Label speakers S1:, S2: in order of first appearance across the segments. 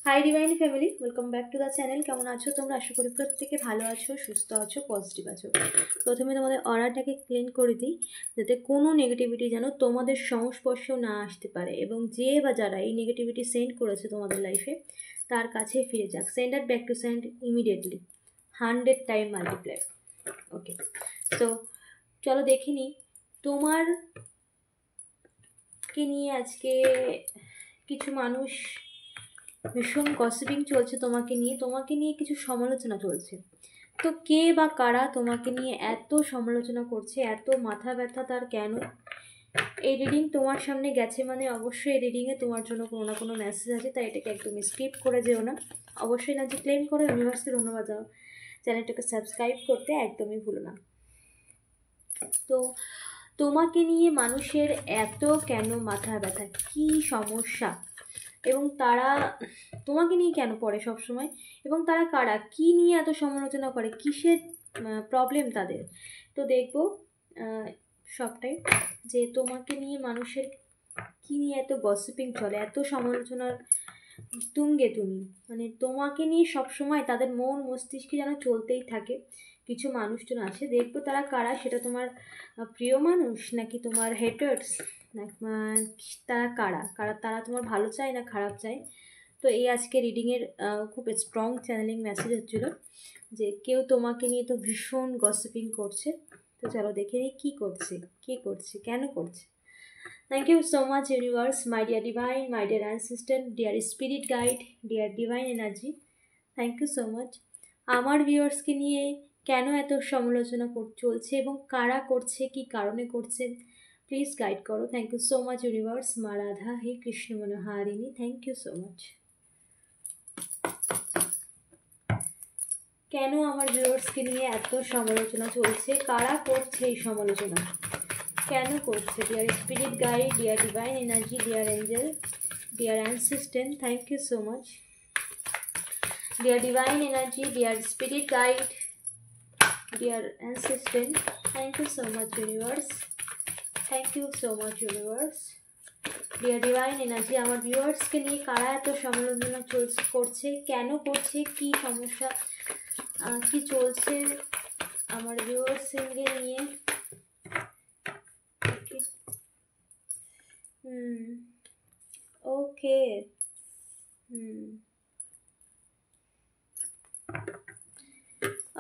S1: Hi divine family, welcome back to the channel. কেমন আছো তোমরা? আশা করি প্রত্যেকে ভালো আছো, সুস্থ আছো, পজিটিভ আছো। প্রথমে তোমাদের অরাটাকে ক্লিন করে দিই, যাতে কোনো নেগেটিভিটি যেন তোমাদের সংস্পর্শেও না আসতে পারে, এবং যে বা যারা এই নেগেটিভিটি সেন্ড করেছে তোমাদের লাইফে তার কাছে ফিরে যাক। Send that back to send immediately, 100 time multiply. Okay, তো চলো দেখে নিই তোমারকে নিয়ে। আজকে কিছু মানুষ ভীষণ গসিপিং চলছে তোমাকে নিয়ে কিছু সমালোচনা চলছে। তো কে বা কারা তোমাকে নিয়ে এত সমালোচনা করছে, এত মাথা ব্যথা তার কেন? এই রিডিং তোমার সামনে গেছে মানে অবশ্যই এই রিডিংয়ে তোমার জন্য কোনো না কোনো মেসেজ আছে, তাই এটাকে একদমই স্কিপ করে যেও না। অবশ্যই এনার্জি ক্লেম করো, ইউনিভার্সকে ধন্যবাদ দাও, চ্যানেলটাকে সাবস্ক্রাইব করতে একদমই ভুলো না। তো তোমাকে নিয়ে মানুষের এত কেন মাথা ব্যথা, কী সমস্যা, এবং তারা তোমাকে নিয়ে কেন পড়ে সবসময়, এবং তারা কারা, কী নিয়ে এত সমালোচনা করে, কিসের প্রবলেম তাদের। তো দেখবো সবটাই, যে তোমাকে নিয়ে মানুষের কী নিয়ে এত গসিপিং চলে, এত সমালোচনার তুঙ্গে তুমি, মানে তোমাকে নিয়ে সবসময় তাদের মন মস্তিষ্কে যেন চলতেই থাকে। কিছু মানুষজন আছে, দেখবো তারা কারা, সেটা তোমার প্রিয় মানুষ নাকি তোমার হেটার্স, তারা কারা কারা তারা তোমার ভালো চায় না খারাপ চায়। তো এই আজকে রিডিংয়ের খুব স্ট্রং চ্যানেলিং মেসেজ হচ্ছিলো যে কেউ তোমাকে নিয়ে তো ভীষণ গসিপিং করছে। তো চলো দেখে নিই কী করছে, কে করছে, কেন করছে। Thank you so much universe, my dear divine, my dear ancestor, dear spirit guide, dear divine energy. Thank you so much. আমার ভিউয়ার্সকে নিয়ে কেন এত সমালোচনা চলছে এবং কারা করছে, কি কারণে করছে, প্লিজ গাইড করো। Thank you so much universe, মা রাধা হে কৃষ্ণ মনোহারিণী, থ্যাংক ইউ সো মাচ। কেন আমার ভিউয়ার্সকে নিয়ে এত সমালোচনা চলছে, কারা করছে এই সমালোচনা, কেন করছে? Dear spirit guide, dear divine energy, dear angel, dear assistant, thank you so much. Dear divine energy, dear spirit guide, dear assistant, thank you so much universe, thank you so much universe. Dear divine energy, আমার ভিউয়ার্সকে নিয়ে কারা এত সমালোচনা করছে, কেন করছে, কি সমস্যা, কি চলছে আমার ভিউয়ার্সকে নিয়ে। Okay,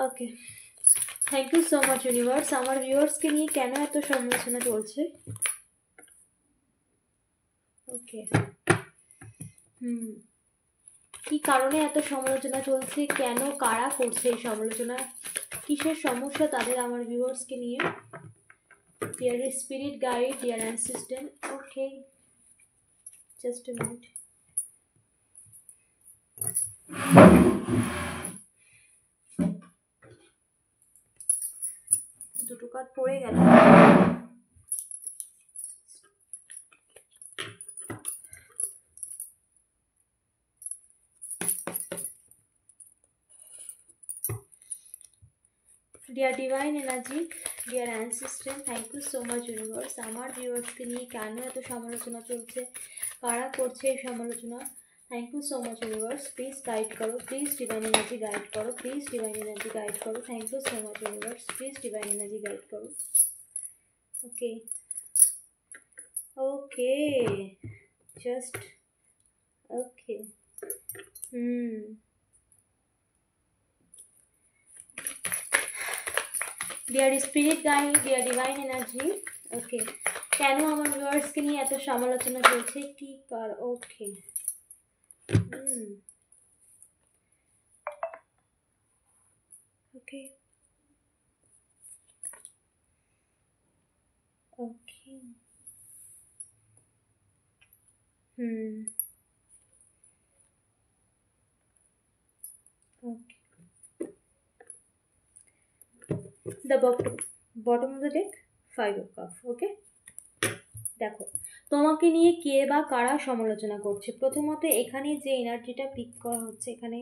S1: okay, thank you so much universe. আমার ভিউয়ার্সকে নিয়ে কেন এত সমালোচনা চলছে? ওকে, কি কারণে এত সমালোচনা চলছে, কেন, কারা করছে এই সমালোচনা, কিসের সমস্যা তাদের আমার ভিউয়ার্সকে নিয়ে। Dear spirit guide, dear assistant, okay, just a minute. দুটো কার্ড পড়ে গেল। Dear divine energy, dear assistant, thank you so much universe. আমার ভিউয়ার্সকে নিয়ে কেন এত সমালোচনা চলছে, কারা করছে এই সমালোচনা, thank you so much universe. Please guide করো, প্লিজ ডিভাইন এনার্জি গাইড করো, প্লিজ ডিভাইন এনার্জি গাইড করো, thank you so much universe, please divine energy guide করো। Okay, okay, just okay. Dear spirit guide, dear divine energy, okay, কেন আমার ভিউয়ার্সকে নিয়ে এত সমালোচনা চলছে, কি কার, ওকে, ওকে, ওকে, ওকে। The bottom of the deck, 5 of cups, ওকে। দেখো তোমাকে নিয়ে কে বা কারা সমালোচনা করছে। প্রথমত এখানে যে এনার্জিটা পিক করা হচ্ছে, এখানে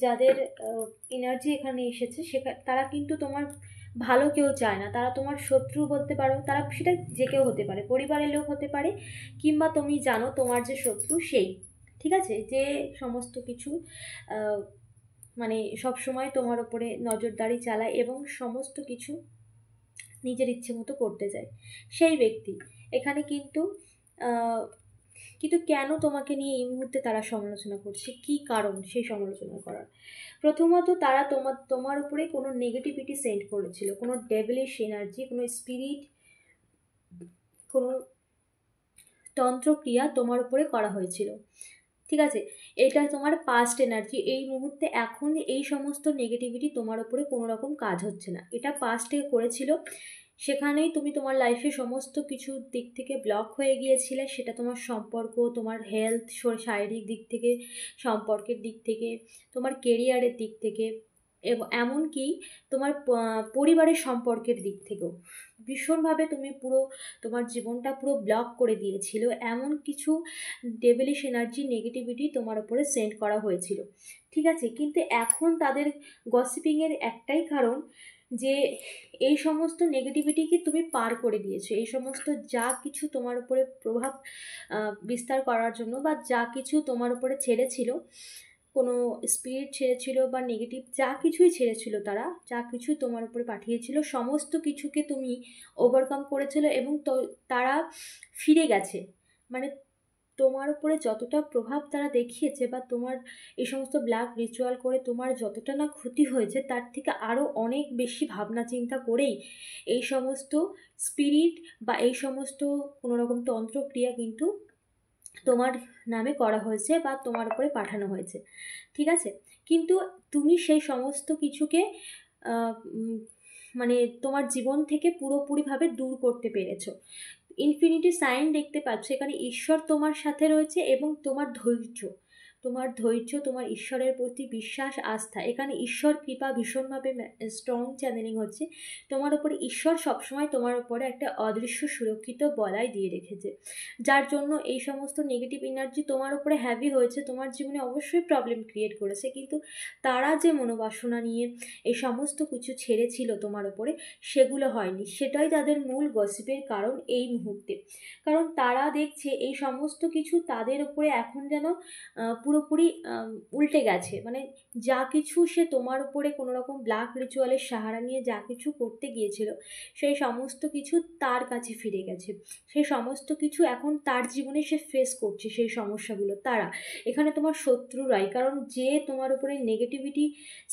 S1: যাদের এনার্জি এখানে এসেছে তারা কিন্তু তোমার ভালো কেউ চায় না, তারা তোমার শত্রু বলতে পারো, তারা সেটা যে কেউ হতে পারে, পরিবারের লোক হতে পারে, কিংবা তুমি জানো তোমার যে শত্রু সেই। ঠিক আছে, যে সমস্ত কিছু আহ, মানে সব সময় তোমার ওপরে নজরদারি চালায় এবং সমস্ত কিছু নিজের ইচ্ছে মতো করতে চায়, সেই ব্যক্তি এখানে কিন্তু আহ, কিন্তু কেন তোমাকে নিয়ে এই মুহূর্তে তারা সমালোচনা করছে, কি কারণ সেই সমালোচনা করার? প্রথমত তারা তোমার তোমার উপরে কোনো নেগেটিভিটি সেন্ড করেছিল, কোনো ডেভিলিশ এনার্জি, কোনো স্পিরিট, কোনো তন্ত্রক্রিয়া তোমার উপরে করা হয়েছিল। ঠিক আছে, এটা তোমার পাস্ট এনার্জি। এই মুহূর্তে এখন এই সমস্ত নেগেটিভিটি তোমার উপরে কোনো রকম কাজ হচ্ছে না, এটা পাস্টে করেছিল। সেখানেই তুমি তোমার লাইফে সমস্ত কিছু দিক থেকে ব্লক হয়ে গিয়েছিলে, সেটা তোমার সম্পর্ক, তোমার হেলথ, শারীরিক দিক থেকে, সম্পর্কের দিক থেকে, তোমার কেরিয়ারের দিক থেকে, এবং এমনকি তোমার পরিবারের সম্পর্কের দিক থেকেও ভীষণভাবে তুমি পুরো তোমার জীবনটা পুরো ব্লক করে দিয়েছিল। এমন কিছু ডেভিলিশ এনার্জি, নেগেটিভিটি তোমার উপরে সেন্ড করা হয়েছিল। ঠিক আছে, কিন্তু এখন তাদের গসিপিংয়ের একটাই কারণ যে এই সমস্ত নেগেটিভিটিকে তুমি পার করে দিয়েছো। এই সমস্ত যা কিছু তোমার উপরে প্রভাব বিস্তার করার জন্য, বা যা কিছু তোমার উপরে ছেড়েছিল, কোনো স্পিরিট ছেড়েছিল বা নেগেটিভ যা কিছুই ছেড়েছিল, তারা যা কিছু তোমার উপরে পাঠিয়েছিল সমস্ত কিছুকে তুমি ওভারকাম করেছিল, এবং তারা ফিরে গেছে। মানে তোমার উপরে যতটা প্রভাব তারা দেখিয়েছে, বা তোমার এই সমস্ত ব্ল্যাক রিচুয়াল করে তোমার যতটা না ক্ষতি হয়েছে, তার থেকে আরও অনেক বেশি ভাবনা চিন্তা করেই এই সমস্ত স্পিরিট বা এই সমস্ত কোনো রকম তন্ত্রক্রিয়া কিন্তু তোমার নামে করা হয়েছে বা তোমার উপরে পাঠানো হয়েছে। ঠিক আছে, কিন্তু তুমি সেই সমস্ত কিছুকে আহ, উম, মানে তোমার জীবন থেকে পুরোপুরিভাবে দূর করতে পেরেছো। ইনফিনিটি সাইন দেখতে পাচ্ছ, এখানে ঈশ্বর তোমার সাথে রয়েছে, এবং তোমার ধৈর্য, তোমার ধৈর্য, তোমার ঈশ্বরের প্রতি বিশ্বাস, আস্থা, এখানে ঈশ্বর কৃপা ভীষণভাবে স্ট্রং চ্যানেলিং হচ্ছে। তোমার উপরে ঈশ্বর সবসময় তোমার উপরে একটা অদৃশ্য সুরক্ষিত বলয় দিয়ে রেখেছে, যার জন্য এই সমস্ত নেগেটিভ এনার্জি তোমার উপরে হ্যাভি হয়েছে, তোমার জীবনে অবশ্যই প্রবলেম ক্রিয়েট করেছে, কিন্তু তারা যে মনোবাসনা নিয়ে এই সমস্ত কিছু ছেড়েছিল তোমার উপরে, সেগুলো হয়নি। সেটাই তাদের মূল গসিপের কারণ এই মুহূর্তে। কারণ তারা দেখছে এই সমস্ত কিছু তাদের উপরে এখন যেন পুরোপুরি উল্টে গেছে। মানে যা কিছু সে তোমার উপরে কোনো রকম ব্ল্যাক রিচুয়ালের সাহারা নিয়ে যা কিছু করতে গিয়েছিল, সেই সমস্ত কিছু তার কাছে ফিরে গেছে। সেই সমস্ত কিছু এখন তার জীবনে সে ফেস করছে, সেই সমস্যাগুলো তারা, এখানে তোমার শত্রুরাই। কারণ যে তোমার উপরে নেগেটিভিটি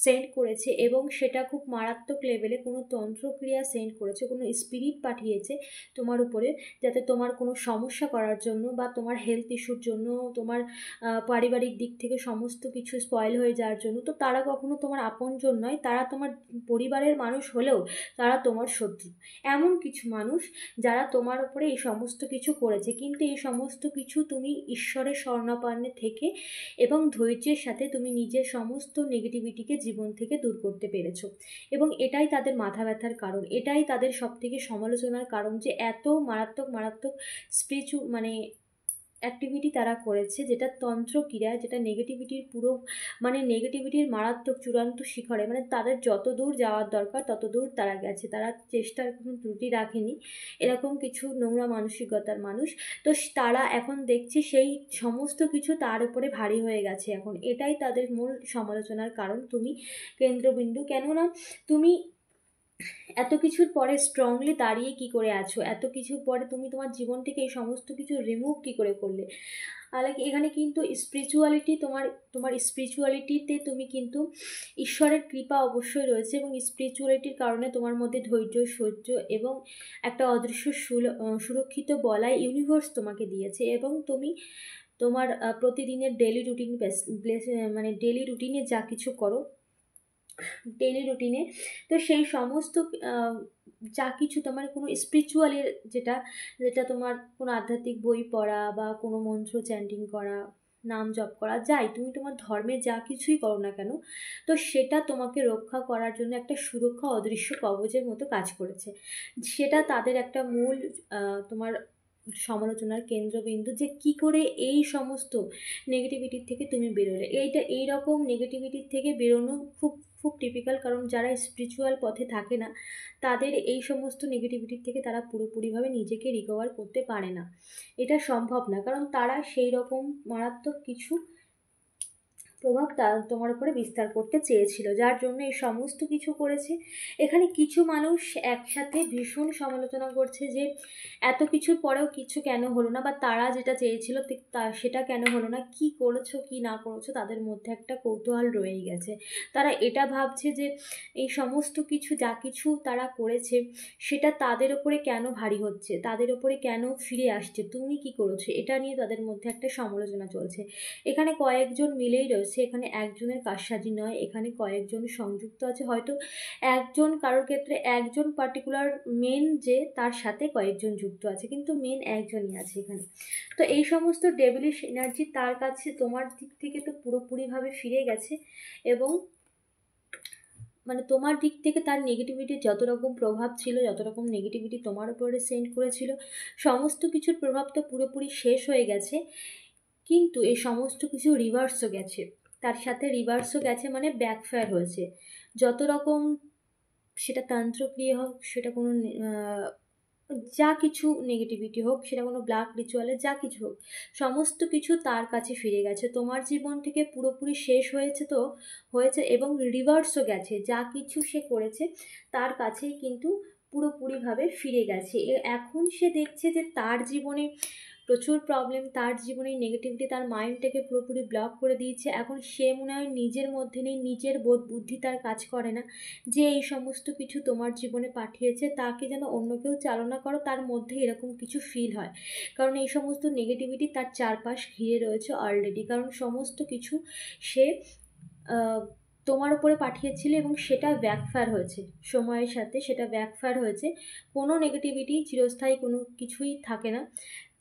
S1: সেন্ড করেছে, এবং সেটা খুব মারাত্মক লেভেলে কোনো তন্ত্রক্রিয়া সেন্ড করেছে, কোনো স্পিরিট পাঠিয়েছে তোমার উপরে, যাতে তোমার কোনো সমস্যা করার জন্য, বা তোমার হেলথ ইস্যুর জন্য, তোমার পারিবারিক দিক থেকে সমস্ত কিছু স্পয়েল হয়ে যাওয়ার জন্য। তো তারা কখনো তোমার আপনজন নয়, তারা তোমার পরিবারের মানুষ হলেও তারা তোমার শত্রু। এমন কিছু মানুষ যারা তোমার উপরে এই সমস্ত কিছু করেছে, কিন্তু এই সমস্ত কিছু তুমি ঈশ্বরের শরণাপন্নে থেকে এবং ধৈর্যের সাথে তুমি নিজের সমস্ত নেগেটিভিটিকে জীবন থেকে দূর করতে পেরেছো। এবং এটাই তাদের মাথা ব্যথার কারণ, এটাই তাদের সবথেকে সমালোচনার কারণ, যে এত মারাত্মক মারাত্মক মানে অ্যাক্টিভিটি তারা করেছে, যেটা তন্ত্রক্রিয়া, যেটা নেগেটিভিটির পুরো, মানে নেগেটিভিটির মারাত্মক চূড়ান্ত শিখরে, মানে তাদের যত দূর যাওয়ার দরকার তত দূর তারা গেছে। তারা চেষ্টার কোনো ত্রুটি রাখেনি, এরকম কিছু নোংরা মানসিকতার মানুষ। তো তারা এখন দেখছে সেই সমস্ত কিছু তার উপরে ভারী হয়ে গেছে এখন, এটাই তাদের মূল সমালোচনার কারণ। তুমি কেন্দ্রবিন্দু, কেননা তুমি এত কিছুর পরে স্ট্রংলি দাঁড়িয়ে কি করে আছো, এত কিছুর পরে তুমি তোমার জীবন থেকে এই সমস্ত কিছু রিমুভ কি করে করলে। লাইক এখানে কিন্তু স্পিরিচুয়ালিটি, তোমার তোমার স্পিরিচুয়ালিটিতে তুমি কিন্তু ঈশ্বরের কৃপা অবশ্যই রয়েছে, এবং স্পিরিচুয়ালিটির কারণে তোমার মধ্যে ধৈর্য, সহ্য এবং একটা অদৃশ্য সুরক্ষিত বলয় ইউনিভার্স তোমাকে দিয়েছে। এবং তুমি তোমার প্রতিদিনের ডেলি রুটিন মানে ডেলি রুটিনে যা কিছু করো, ডেলি রুটিনে, তো সেই সমস্ত যা কিছু তোমার কোনো স্পিরিচুয়ালের, যেটা যেটা তোমার কোনো আধ্যাত্মিক বই পড়া বা কোনো মন্ত্র চ্যান্টিং করা, নাম জপ করা, যাই তুমি তোমার ধর্মে যা কিছুই করো না কেন, তো সেটা তোমাকে রক্ষা করার জন্য একটা সুরক্ষা অদৃশ্য কবচের মতো কাজ করেছে। সেটা তাদের একটা মূল তোমার সমালোচনার কেন্দ্রবিন্দু, যে কি করে এই সমস্ত নেগেটিভিটির থেকে তুমি বেরোলে। এইটা এইরকম নেগেটিভিটির থেকে বেরোনো খুব খুব টিপিক্যাল, কারণ যারা স্পিরিচুয়াল পথে থাকে না তাদের এই সমস্ত নেগেটিভিটির থেকে তারা পুরোপুরিভাবে নিজেকে রিকভার করতে পারে না, এটা সম্ভব না, কারণ তারা সেই রকম মারাত্মক কিছু প্রভাব তোমার উপরে বিস্তার করতে চেয়েছিল, যার জন্য এই সমস্ত কিছু করেছে। এখানে কিছু মানুষ একসাথে ভীষণ সমালোচনা করছে যে এত কিছুর পরেও কিছু কেন হলো না, বা তারা যেটা চেয়েছিল সেটা কেন হলো না, কি করেছো কি না করেছো তাদের মধ্যে একটা কৌতূহল রয়েই গেছে। তারা এটা ভাবছে যে এই সমস্ত কিছু যা কিছু তারা করেছে সেটা তাদের ওপরে কেন ভারী হচ্ছে, তাদের ওপরে কেন ফিরে আসছে, তুমি কি করেছো, এটা নিয়ে তাদের মধ্যে একটা সমালোচনা চলছে। এখানে কয়েকজন মিলেই রয়েছে, এখানে একজনের কারসাজি নয়, এখানে কয়েকজন সংযুক্ত আছে, হয়তো একজন কারোর ক্ষেত্রে একজন পার্টিকুলার মেন যে তার সাথে কয়েকজন যুক্ত আছে, কিন্তু মেন একজনই আছে এখানে। তো এই সমস্ত ডেভিলিশ এনার্জি তার কাছে তোমার দিক থেকে তো পুরোপুরিভাবে ফিরে গেছে, এবং মানে তোমার দিক থেকে তার নেগেটিভিটির যত রকম প্রভাব ছিল, যত রকম নেগেটিভিটি তোমার উপরে সেন্ড করেছিল, সমস্ত কিছুর প্রভাব তো পুরোপুরি শেষ হয়ে গেছে। কিন্তু এই সমস্ত কিছু রিভার্সও গেছে, তার সাথে রিভার্সও গেছে, মানে ব্যাকফায়ার হয়েছে। যত রকম সেটা তন্ত্রক্রিয়া হোক, সেটা কোনো যা কিছু নেগেটিভিটি হোক, সেটা কোনো ব্ল্যাক রিচুয়ালে যা কিছু হোক, সমস্ত কিছু তার কাছে ফিরে গেছে, তোমার জীবন থেকে পুরোপুরি শেষ হয়েছে তো হয়েছে, এবং রিভার্সও গেছে, যা কিছু সে করেছে তার কাছেই কিন্তু পুরোপুরিভাবে ফিরে গেছে। এখন সে দেখছে যে তার জীবনে প্রচুর প্রবলেম, তার জীবনে নেগেটিভিটি তার মাইন্ডটাকে পুরোপুরি ব্লক করে দিয়েছে। এখন সে মনে হয় নিজের মধ্যে নেই, নিজের বোধ বুদ্ধি তার কাজ করে না যে এই সমস্ত কিছু তোমার জীবনে পাঠিয়েছে তাকে যেন অন্য কেউ চালনা করো, তার মধ্যে এরকম কিছু ফিল হয়, কারণ এই সমস্ত নেগেটিভিটি তার চারপাশ ঘিরে রয়েছে অলরেডি, কারণ সমস্ত কিছু সে তোমার উপরে পাঠিয়েছিল এবং সেটা ব্যাকফায়ার হয়েছে, সময়ের সাথে সেটা ব্যাকফায়ার হয়েছে। কোনো নেগেটিভিটি চিরস্থায়ী কোনো কিছুই থাকে না,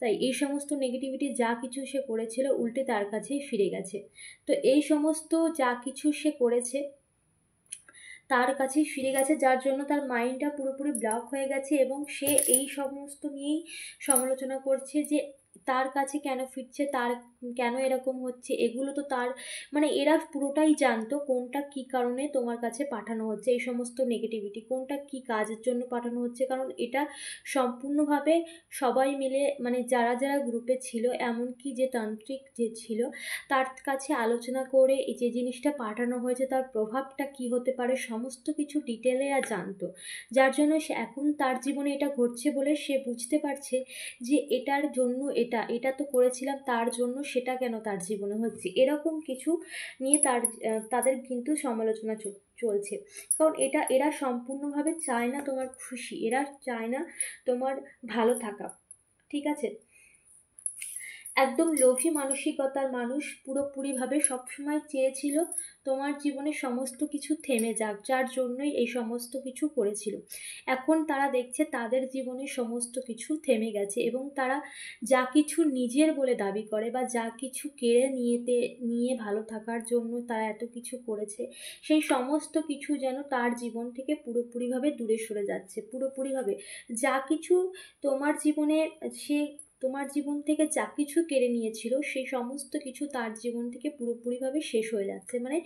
S1: তাই এই সমস্ত নেগেটিভিটি যা কিছু সে করেছিল উল্টে তার কাছেই ফিরে গেছে। তো এই সমস্ত যা কিছু সে করেছে তার কাছেই ফিরে গেছে, যার জন্য তার মাইন্ডটা পুরোপুরি ব্লক হয়ে গেছে, এবং সে এই সমস্ত নিয়েই সমালোচনা করছে যে তার কাছে কেন ফিরছে, তার কেন এরকম হচ্ছে, এগুলো তো তার মানে এরা পুরোটাই জানতো কোনটা কি কারণে তোমার কাছে পাঠানো হচ্ছে, এই সমস্ত নেগেটিভিটি কোনটা কি কাজের জন্য পাঠানো হচ্ছে, কারণ এটা সম্পূর্ণভাবে সবাই মিলে মানে যারা যারা গ্রুপে ছিল, এমনকি যে তান্ত্রিক যে ছিল তার কাছে আলোচনা করে এই যে জিনিসটা পাঠানো হয়েছে তার প্রভাবটা কি হতে পারে সমস্ত কিছু ডিটেলে জানতো, যার জন্য সে এখন তার জীবনে এটা ঘটছে বলে সে বুঝতে পারছে যে এটার জন্য এটা তো করেছিলাম তার জন্য সেটা কেন তার জীবনে হচ্ছে, এরকম কিছু নিয়ে তাদের কিন্তু সমালোচনা চলছে, কারণ এরা সম্পূর্ণভাবে চায় না তোমার খুশি, এরা চায় না তোমার ভালো থাকা, ঠিক আছে। একদম লোভী মানসিকতার মানুষ পুরোপুরিভাবে সবসময় চেয়েছিল তোমার জীবনে সমস্ত কিছু থেমে যাক, যার জন্যই এই সমস্ত কিছু করেছিল। এখন তারা দেখছে তাদের জীবনে সমস্ত কিছু থেমে গেছে, এবং তারা যা কিছু নিজের বলে দাবি করে বা যা কিছু কেড়ে নিয়ে ভালো থাকার জন্য তারা এত কিছু করেছে, সেই সমস্ত কিছু যেন তার জীবন থেকে পুরোপুরিভাবে দূরে সরে যাচ্ছে, পুরোপুরিভাবে যা কিছু তোমার জীবনে সে তোমার জীবন থেকে যা কিছু কেড়ে নিয়েছিল সেই সমস্ত কিছু তার জীবন থেকে পুরোপুরিভাবে শেষ হয়ে যাচ্ছে, মানে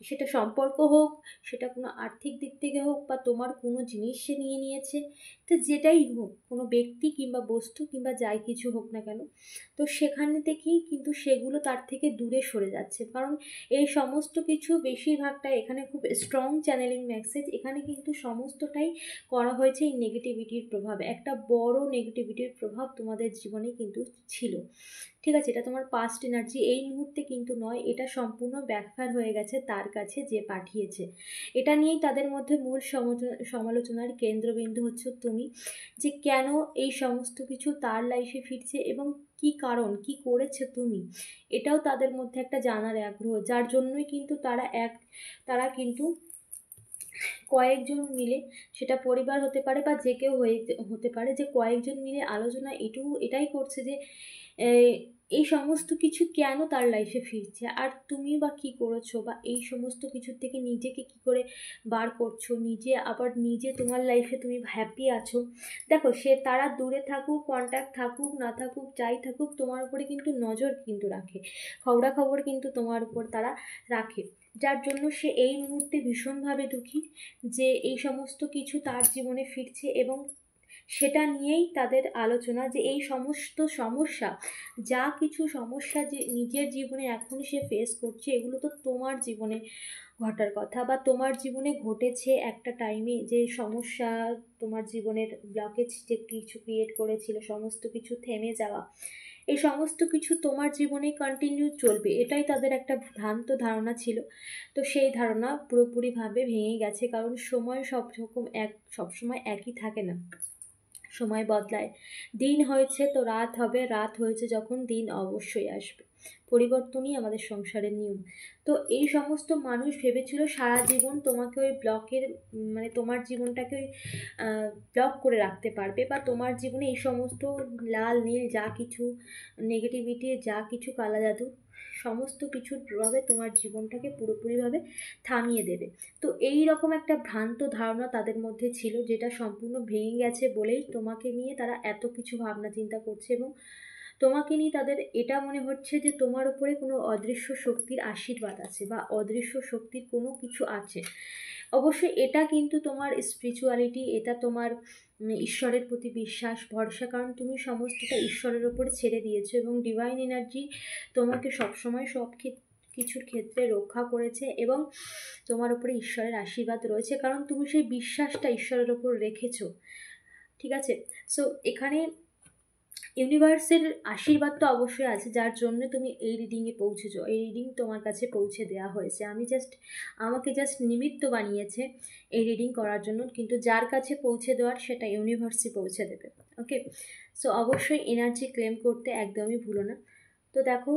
S1: সেটা সম্পর্ক হোক, সেটা কোনো আর্থিক দিক থেকে হোক, বা তোমার কোনো জিনিস সে নিয়ে নিয়েছে, তো যেটাই হোক, কোনো ব্যক্তি কিংবা বস্তু কিংবা যাই কিছু হোক না কেন, তো সেখানে থেকেই কিন্তু সেগুলো তার থেকে দূরে সরে যাচ্ছে, কারণ এই সমস্ত কিছু বেশিরভাগটা এখানে খুব স্ট্রং চ্যানেলিং মেসেজ, এখানে কিন্তু সমস্তটাই করা হয়েছে এই নেগেটিভিটির প্রভাবে, একটা বড় নেগেটিভিটির প্রভাব তোমাদের জীবনে কিন্তু ছিল, ঠিক আছে। এটা তোমার পাস্ট এনার্জি, এই মুহূর্তে কিন্তু নয়, এটা সম্পূর্ণ ব্যাকফায়ার হয়ে গেছে তার কাছে যে পাঠিয়েছে। এটা নিয়েই তাদের মধ্যে মূল সমালোচনার কেন্দ্রবিন্দু হচ্ছে তুমি, যে কেন এই সমস্ত কিছু তার লাইফে ফিরছে এবং কি কারণ, কি করেছে তুমি, এটাও তাদের মধ্যে একটা জানার আগ্রহ, যার জন্যই কিন্তু তারা কিন্তু কয়েকজন মিলে, সেটা পরিবার হতে পারে বা যে কেউ হতে পারে, যে কয়েকজন মিলে আলোচনা এটাই করছে যে এই সমস্ত কিছু কেন তার লাইফে ফিরছে, আর তুমি বা কি করেছো, বা এই সমস্ত কিছুর থেকে নিজেকে কি করে বার করছো, নিজে তোমার লাইফে তুমি হ্যাপি আছো। দেখো তারা দূরে থাকুক, কন্ট্যাক্ট থাকুক না থাকুক, যাই থাকুক, তোমার উপরে কিন্তু নজর কিন্তু রাখে, খবরাখবর কিন্তু তোমার উপর তারা রাখে, যার জন্য সে এই মুহূর্তে ভীষণভাবে দুঃখী যে এই সমস্ত কিছু তার জীবনে ফিরছে, এবং সেটা নিয়েই তাদের আলোচনা যে এই সমস্ত সমস্যা, যা কিছু সমস্যা যে নিজের জীবনে এখন সে ফেস করছে, এগুলো তো তোমার জীবনে ঘটার কথা, বা তোমার জীবনে ঘটেছে একটা টাইমে। যে সমস্যা তোমার জীবনের ব্লকেজ যে কিছু ক্রিয়েট করেছিল, সমস্ত কিছু থেমে যাওয়া, এই সমস্ত কিছু তোমার জীবনে কন্টিনিউ চলবে, এটাই তাদের একটা ভ্রান্ত ধারণা ছিল। তো সেই ধারণা পুরোপুরিভাবে ভেঙে গেছে, কারণ সময় সবসময় একই থাকে না, সময় বদলায়। দিন হয়েছে তো রাত হবে, রাত হয়েছে যখন দিন অবশ্যই আসবে। পরিবর্তনই আমাদের সংসারের নিয়ম। তো এই সমস্ত মানুষ ভেবেছিল সারা জীবন তোমাকে ওই ব্লকের মানে তোমার জীবনটাকে ওই ব্লক করে রাখতে পারবে, বা তোমার জীবনে এই সমস্ত লাল নীল যা কিছু নেগেটিভিটি, যা কিছু কালা জাদু, সমস্ত কিছুর প্রভাবে তোমার জীবনটাকে পুরোপুরিভাবে থামিয়ে দেবে। তো এই রকম একটা ভ্রান্ত ধারণা তাদের মধ্যে ছিল, যেটা সম্পূর্ণ ভেঙে গেছে বলেই তোমাকে নিয়ে তারা এত কিছু ভাবনা চিন্তা করছে, এবং তোমাকে নিয়ে তাদের এটা মনে হচ্ছে যে তোমার উপরে কোনো অদৃশ্য শক্তির আশীর্বাদ আছে, বা অদৃশ্য শক্তির কোনো কিছু আছে। অবশ্যই এটা কিন্তু তোমার স্পিরিচুয়ালিটি, এটা তোমার ঈশ্বরের প্রতি বিশ্বাস ভরসা, কারণ তুমি সমস্তটা ঈশ্বরের ওপরে ছেড়ে দিয়েছো, এবং ডিভাইন এনার্জি তোমাকে সবসময় কিছুর ক্ষেত্রে রক্ষা করেছে, এবং তোমার উপরে ঈশ্বরের আশীর্বাদ রয়েছে, কারণ তুমি সেই বিশ্বাসটা ঈশ্বরের ওপর রেখেছো। ঠিক আছে? সো এখানে ইউনিভার্সের আশীর্বাদ তো অবশ্যই আছে, যার জন্য তুমি এই রিডিংয়ে পৌঁছেছো। এই রিডিং তোমার কাছে পৌঁছে দেওয়া হয়েছে, আমাকে জাস্ট নিমিত্ত বানিয়েছে এই রিডিং করার জন্য, কিন্তু যার কাছে পৌঁছে দেওয়ার সেটা ইউনিভার্সই পৌঁছে দেবে। ওকে, সো অবশ্যই এনার্জি ক্লেম করতে একদমই ভুলো না। তো দেখো,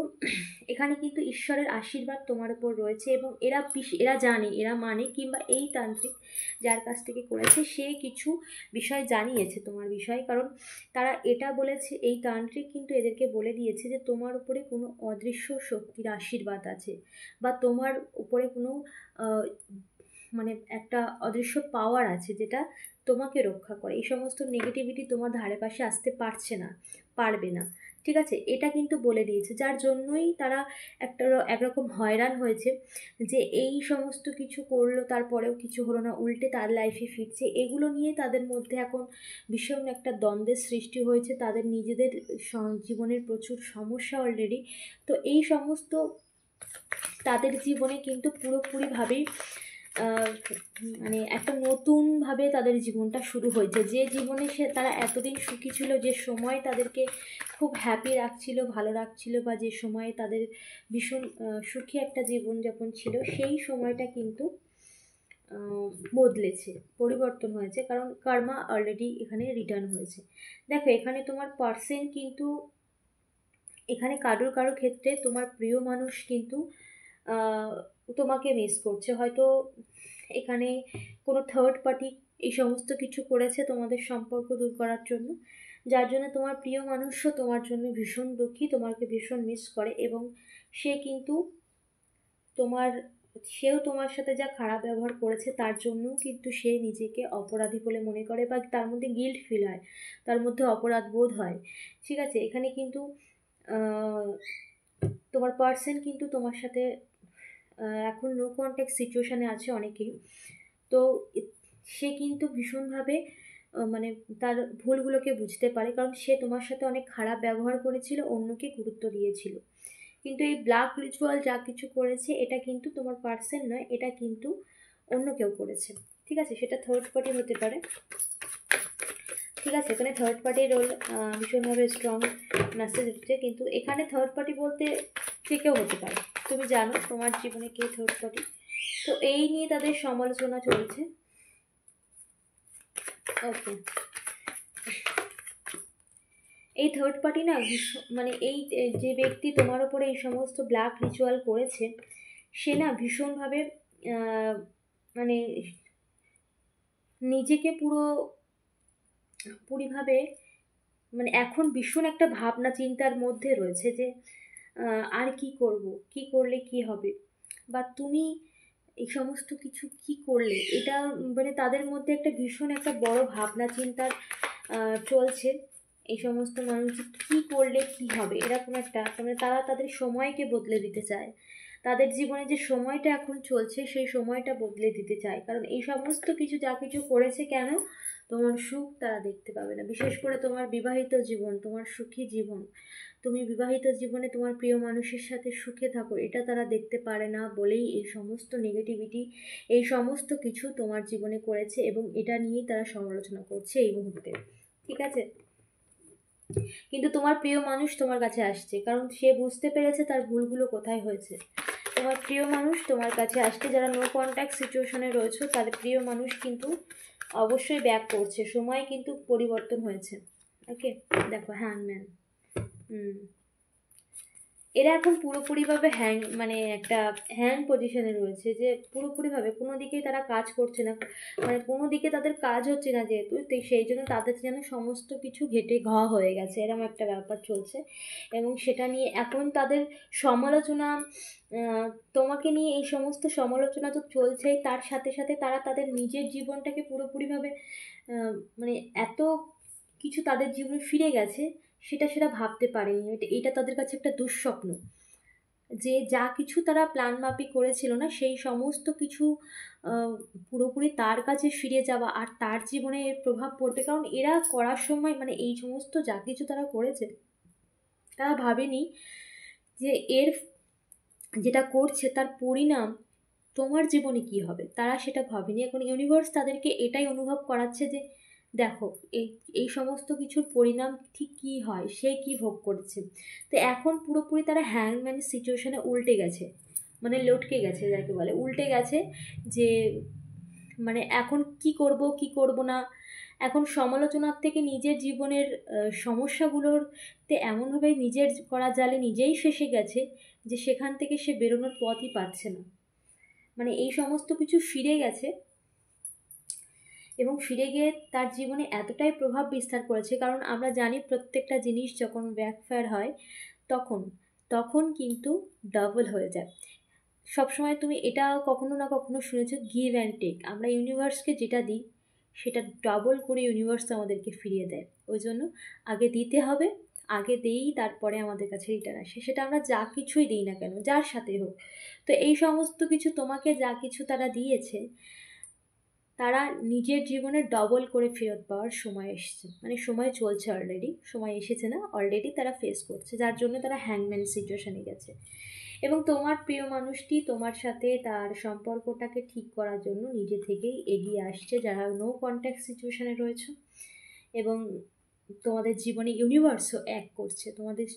S1: এখানে কিন্তু ঈশ্বরের আশীর্বাদ তোমার উপর রয়েছে, এবং এরা জানে, এরা মানে, কিংবা এই তান্ত্রিক যার কাছ থেকে করেছে সে কিছু বিষয় জানিয়েছে তোমার বিষয়, কারণ তারা এটা বলেছে, এই তান্ত্রিক কিন্তু এদেরকে বলে দিয়েছে যে তোমার উপরে কোনো অদৃশ্য শক্তির আশীর্বাদ আছে, বা তোমার উপরে কোনো মানে একটা অদৃশ্য পাওয়ার আছে যেটা তোমাকে রক্ষা করে। এই সমস্ত নেগেটিভিটি তোমার ধারে পাশে আসতে পারবে না। ঠিক আছে, এটা কিন্তু বলে দিয়েছে, যার জন্যই তারা একরকম হয়রান হয়েছে যে এই সমস্ত কিছু করলো তারপরেও কিছু হলো না, উল্টে তার লাইফে ফিরছে। এগুলো নিয়ে তাদের মধ্যে এখন ভীষণ একটা দ্বন্দ্বের সৃষ্টি হয়েছে, তাদের নিজেদের জীবনের প্রচুর সমস্যা অলরেডি। তো এই সমস্ত তাদের জীবনে কিন্তু পুরোপুরিভাবেই মানে একটা নতুনভাবে তাদের জীবনটা শুরু হয়েছে। যে জীবনে তারা এতদিন সুখী ছিল, যে সময় তাদেরকে খুব হ্যাপি রাখছিল, ভালো রাখছিল, বা যে সময়ে তাদের ভীষণ সুখী একটা জীবনযাপন ছিল, সেই সময়টা কিন্তু বদলেছে, পরিবর্তন হয়েছে, কারণ কর্মা অলরেডি এখানে রিটার্ন হয়েছে। দেখো, এখানে তোমার পার্সন কিন্তু, এখানে কারোর ক্ষেত্রে তোমার প্রিয় মানুষ কিন্তু তোমাকে মিস করছে। হয়তো এখানে কোনো থার্ড পার্টি এই সমস্ত কিছু করেছে তোমাদের সম্পর্ক দূর করার জন্য, যার জন্য তোমার প্রিয় মানুষও তোমার জন্য ভীষণ দুঃখী, তোমাকে ভীষণ মিস করে, এবং সে কিন্তু সেও তোমার সাথে যা খারাপ ব্যবহার করেছে তার জন্যও কিন্তু সে নিজেকে অপরাধী বলে মনে করে, বা তার মধ্যে গিল্ট ফিল হয়, তার মধ্যে অপরাধ বোধ হয়। ঠিক আছে, এখানে কিন্তু তোমার পার্সন কিন্তু তোমার সাথে এখন নো কন্ট্যাক্ট সিচুয়েশানে আছে অনেকেই। তো সে কিন্তু ভীষণভাবে মানে তার ভুলগুলোকে বুঝতে পারে, কারণ সে তোমার সাথে অনেক খারাপ ব্যবহার করেছিল, অন্যকে গুরুত্ব দিয়েছিল। কিন্তু এই ব্ল্যাক রিচুয়াল যা কিছু করেছে, এটা কিন্তু তোমার পার্সন নয়, এটা কিন্তু অন্য কেউ করেছে। ঠিক আছে, সেটা থার্ড পার্টি হতে পারে। ঠিক আছে, এখানে থার্ড পার্টির রোল ভীষণভাবে স্ট্রং মেসেজ হচ্ছে, কিন্তু এখানে থার্ড পার্টি বলতে যে কেউ হতে পারে, তুমি জানো তোমার জীবনে কে থার্ড পার্টি। তো এই নিয়ে তাদের সমালোচনা চলছে। ওকে, এই থার্ড পার্টি না মানে এই যে ব্যক্তি তোমার ওপরে এই সমস্ত ব্ল্যাক রিচুয়াল করেছে, সে না ভীষণভাবে মানে নিজেকে পুরোপুরিভাবে মানে এখন ভীষণ একটা ভাবনা চিন্তার মধ্যে রয়েছে যে আর কি করব, কি করলে কি হবে, বা তুমি এই সমস্ত কিছু কি করলে, এটা মানে তাদের মধ্যে একটা ভীষণ একটা বড় ভাবনা চিন্তার চলছে। এই সমস্ত মানুষ কি করলে কি হবে, এরকম একটা মানে তারা তাদের সময়কে বদলে দিতে চায়, তাদের জীবনে যে সময়টা এখন চলছে সেই সময়টা বদলে দিতে চায়, কারণ এই সমস্ত কিছু যা কিছু করেছে কেন, তোমার সুখ তারা দেখতে পাবে না। বিশেষ করে তোমার বিবাহিত জীবন, তোমার সুখী জীবন, তুমি বিবাহিত জীবনে তোমার প্রিয় মানুষের সাথে সুখে থাকো, এটা তারা দেখতে পারে না বলেই এই সমস্ত নেগেটিভিটি, এই সমস্ত কিছু তোমার জীবনে করেছে, এবং এটা নিয়েই তারা সমালোচনা করছে এই মুহূর্তে। ঠিক আছে, কিন্তু তোমার প্রিয় মানুষ তোমার কাছে আসছে, কারণ সে বুঝতে পেরেছে তার ভুলগুলো কোথায় হয়েছে। তোমার প্রিয় মানুষ তোমার কাছে আসছে, যারা নো কন্ট্যাক্ট সিচুয়েশনে রয়েছে তাদের প্রিয় মানুষ কিন্তু অবশ্যই ব্যাক করছে, সময় কিন্তু পরিবর্তন হয়েছে। ওকে, দেখো হ্যাংম্যান, এরা এখন পুরোপুরিভাবে মানে একটা হ্যাং পজিশনে রয়েছে, যে পুরোপুরিভাবে কোনো দিকেই তারা কাজ করছে না, মানে কোনো দিকে তাদের কাজ হচ্ছে না যেহেতু, সেই জন্য তাদের যেন সমস্ত কিছু ঘেটে ঘ হয়ে গেছে, এরকম একটা ব্যাপার চলছে। এবং সেটা নিয়ে এখন তাদের সমালোচনা, তোমাকে নিয়ে এই সমস্ত সমালোচনা তো চলছেই, তার সাথে সাথে তারা তাদের নিজের জীবনটাকে পুরোপুরিভাবে মানে এত কিছু তাদের জীবনে ফিরে গেছে, সেটা ভাবতে পারেনি। এটা তাদের কাছে একটা দুঃস্বপ্ন, যে যা কিছু তারা প্ল্যান মাফিক করেছিল না সেই সমস্ত কিছু পুরোপুরি তার কাছে ফিরে যাওয়া, আর তার জীবনে এর প্রভাব পড়বে। কারণ এরা করার সময়, মানে এই সমস্ত যা কিছু তারা করেছে, তারা ভাবেনি যে এর যেটা করছে তার পরিণাম তোমার জীবনে কি হবে, তারা সেটা ভাবেনি। এখন ইউনিভার্স তাদেরকে এটাই অনুভব করাচ্ছে যে দেখো এই এই সমস্ত কিছুর পরিণাম ঠিক কী হয়, সে কি ভোগ করছে। তো এখন পুরোপুরি তারা হ্যাংম্যান সিচুয়েশনে উল্টে গেছে, মানে লটকে গেছে, যাকে বলে উল্টে গেছে, যে মানে এখন কি করব কি করব না, এখন সমালোচনার থেকে নিজের জীবনের সমস্যাগুলোতে এমনভাবে নিজের করা জালে নিজেই ফেঁসে গেছে যে সেখান থেকে সে বেরোনোর পথই পাচ্ছে না। মানে এই সমস্ত কিছু ফিরে গেছে, এবং ফিরে গিয়ে তার জীবনে এতটাই প্রভাব বিস্তার করেছে, কারণ আমরা জানি প্রত্যেকটা জিনিস যখন ব্যাকফায়ার হয় তখন তখন কিন্তু ডাবল হয়ে যায়। সবসময় তুমি এটা কখনো না কখনো শুনেছো, গিভ অ্যান্ড টেক। আমরা ইউনিভার্সকে যেটা দিই সেটা ডাবল করে ইউনিভার্স আমাদেরকে ফিরিয়ে দেয়। ওই জন্য আগে দিতে হবে, আগে দেই তারপরে আমাদের কাছে রিটার্ন আসে, সেটা আমরা যা কিছুই দিই না কেন, যার সাথে হোক। তো এই সমস্ত কিছু তোমাকে যা কিছু তারা দিয়েছে, তারা নিজের জীবনে ডবল করে ফেরত পাওয়ার সময় এসেছে, মানে সময় চলছে অলরেডি, সময় এসেছে না, অলরেডি তারা ফেস করছে, যার জন্য তারা হ্যাংম্যান সিচুয়েশনে গেছে। এবং তোমার প্রিয় মানুষটি তোমার সাথে তার সম্পর্কটাকে ঠিক করার জন্য নিজে থেকেই এগিয়ে আসছে, যারা নো কন্ট্যাক্ট সিচুয়েশনে রয়েছে। এবং তোমাদের জীবনে ইউনিভার্সও এক করছে,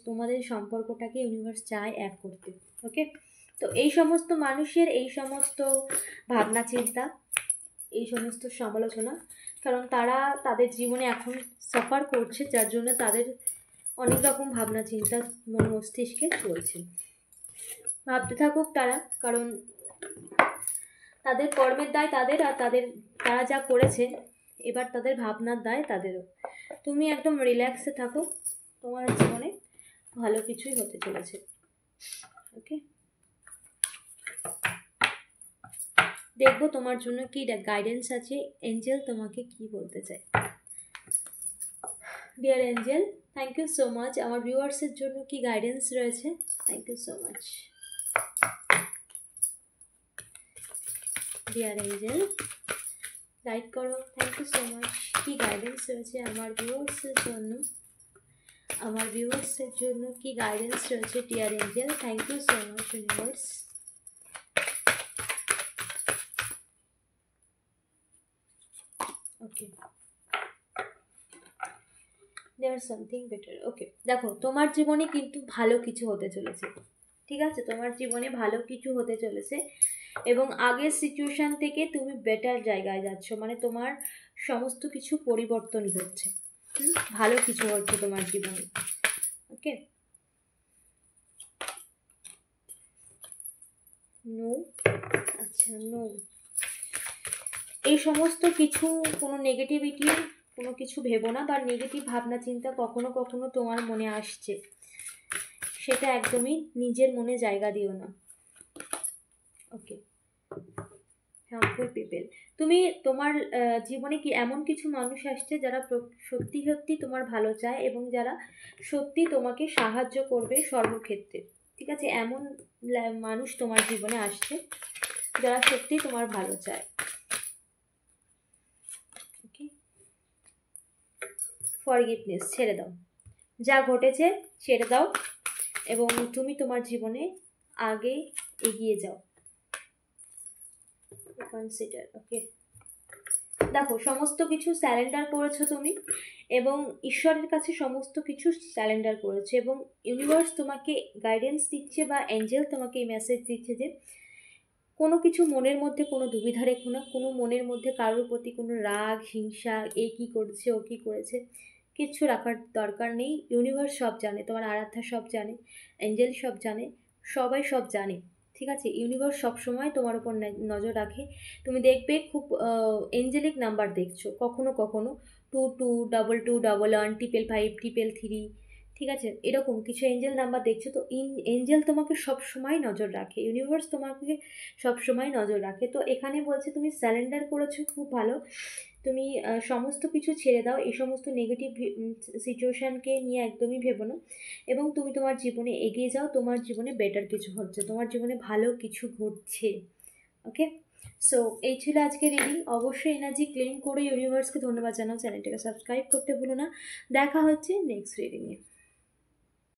S1: তোমাদের সম্পর্কটাকে ইউনিভার্স চায় এক করতে। ওকে, তো এই সমস্ত মানুষের এই সমস্ত ভাবনা চিন্তা, এই সমস্ত সমালোচনা, কারণ তারা তাদের জীবনে এখন সাফার করছে, যার জন্য তাদের অনেক রকম ভাবনা চিন্তা মন মস্তিষ্কে চলছে। ভাবতে থাকুক তারা, কারণ তাদের কর্মের দায় তাদের, আর তারা যা করেছে এবার তাদের ভাবনার দায় তাদেরও। তুমি একদম রিল্যাক্সে থাকো, তোমার জীবনে ভালো কিছুই হতে চলেছে। ওকে, দেখবো তোমার জন্য কি গাইডেন্স আছে, এঞ্জেল তোমাকে কি বলতে চাই। Dear Angel, thank you so much. আমার ভিউয়ার্সের জন্য কি গাইডেন্স রয়েছে, thank you so much. Dear Angel, guide করো, থ্যাংক ইউ সো মাচ। কি গাইডেন্স রয়েছে আমার ভিউয়ার্সের জন্য, আমার ভিউয়ার্সের জন্য কি গাইডেন্স রয়েছে dear Angel, thank you so much universe. Okay, there something better. Okay, দেখো তোমার জীবনে কিন্তু ভালো কিছু হতে চলেছে, ঠিক আছে, তোমার জীবনে ভালো কিছু হতে চলেছে, এবং আগের সিচুয়েশান থেকে তুমি বেটার জায়গায় যাচ্ছ, মানে তোমার সমস্ত কিছু পরিবর্তন ঘটছে, ভালো কিছু হচ্ছে তোমার জীবনে। ওকে, নো, আচ্ছা নো, এই সমস্ত কিছু কোনো নেগেটিভিটি কোনো কিছু ভেবো না, বা নেগেটিভ ভাবনা চিন্তা কখনো কখনো তোমার মনে আসছে, সেটা একদমই নিজের মনে জায়গা দিও না। ওকে, হার্মফুল পিপল, তুমি তোমার জীবনে কি এমন কিছু মানুষ আসছে যারা সত্যি সত্যি তোমার ভালো চায়, এবং যারা সত্যি তোমাকে সাহায্য করবে সর্বক্ষেত্রে, ঠিক আছে, এমন মানুষ তোমার জীবনে আসছে যারা সত্যি তোমার ভালো চায়। ওকে, ফরগিভনেস, ছেড়ে দাও, যা ঘটেছে ছেড়ে দাও এবং তুমি তোমার জীবনে আগে এগিয়ে যাও। কনসিডার, ওকে, দেখো সমস্ত কিছু স্যারেন্ডার করেছো তুমি এবং ঈশ্বরের কাছে সমস্ত কিছু স্যারেন্ডার করেছো এবং ইউনিভার্স তোমাকে গাইডেন্স দিচ্ছে বা অ্যাঞ্জেল তোমাকে এই মেসেজ দিচ্ছে যে কোনো কিছু মনের মধ্যে কোনো দুবিধা রেখো না, কোনো মনের মধ্যে কারোর প্রতি কোনো রাগ হিংসা, এ কী করেছে ও কী করেছে কিচ্ছু রাখার দরকার নেই। ইউনিভার্স সব জানে, তোমার আরাধ্যা সব জানে, অ্যাঞ্জেল সব জানে, সবাই সব জানে, ঠিক আছে। ইউনিভার্স সবসময় তোমার উপর নজর রাখে। তুমি দেখবে খুব এঞ্জেলিক নাম্বার দেখছো কখনো কখনো, 22 22 11 555 333, ঠিক আছে, এরকম কিছু এঞ্জেল নাম্বার দেখছো। তো এঞ্জেল তোমাকে সবসময় নজর রাখে, ইউনিভার্স তোমাকে সবসময় নজর রাখে। তো এখানে বলছে তুমি স্যারেন্ডার করেছো, খুব ভালো। তুমি সমস্ত কিছু ছেড়ে দাও, এই সমস্ত নেগেটিভ সিচুয়েশানকে নিয়ে একদমই ভেবো না এবং তুমি তোমার জীবনে এগিয়ে যাও। তোমার জীবনে বেটার কিছু হচ্ছে, তোমার জীবনে ভালো কিছু ঘটছে। ওকে, সো এই ছিল আজকে রিডিং। অবশ্যই এনার্জি ক্লেম করে ইউনিভার্সকে ধন্যবাদ জানাও, চ্যানেলটাকে সাবস্ক্রাইব করতে ভুলো না। দেখা হচ্ছে নেক্সট রিডিংয়ে।